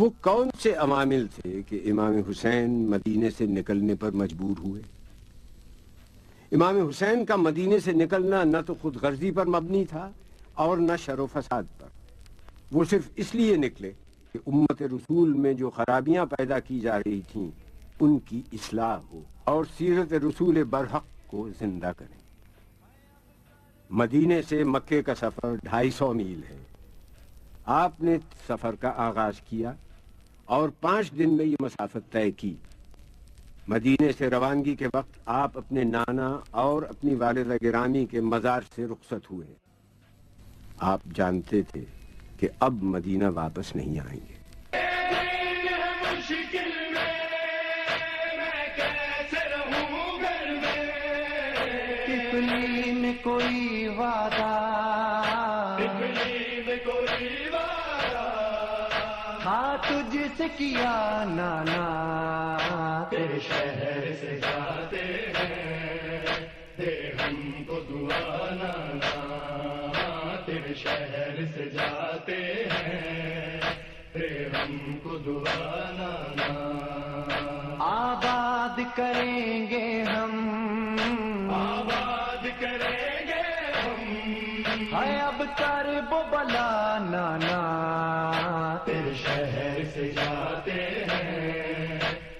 وہ کون سے عوامل تھے کہ امام حسین مدینے سے نکلنے پر مجبور ہوئے؟ امام حسین کا مدینے سے نکلنا نہ تو خود غرضی پر مبنی تھا اور نہ شر و فساد پر. وہ صرف اس لیے نکلے کہ امت رسول میں جو خرابیاں پیدا کی جا رہی تھیں ان کی اصلاح ہو اور سیرت رسول برحق کو زندہ کریں. مدینے سے مکے کا سفر 250 میل ہے. آپ نے سفر کا آغاز کیا اور 5 دن میں یہ مسافت طے کی. مدینے سے روانگی کے وقت آپ اپنے نانا اور اپنی والدہ گرامی کے مزار سے رخصت ہوئے. آپ جانتے تھے کہ اب مدینہ واپس نہیں آئیں گے. کوئی وعدہ ہاں تجھ سے کیا نانا تیرے شہر سے جاتے ہیں دے ہم کو دعا نانا تیرے شہر سے جاتے ہیں دے ہم کو دعا نانا. آباد کریں گے ہم آباد کریں گے ہم ہے اب کرب و بلا نانا تیرے شہر سے جاتے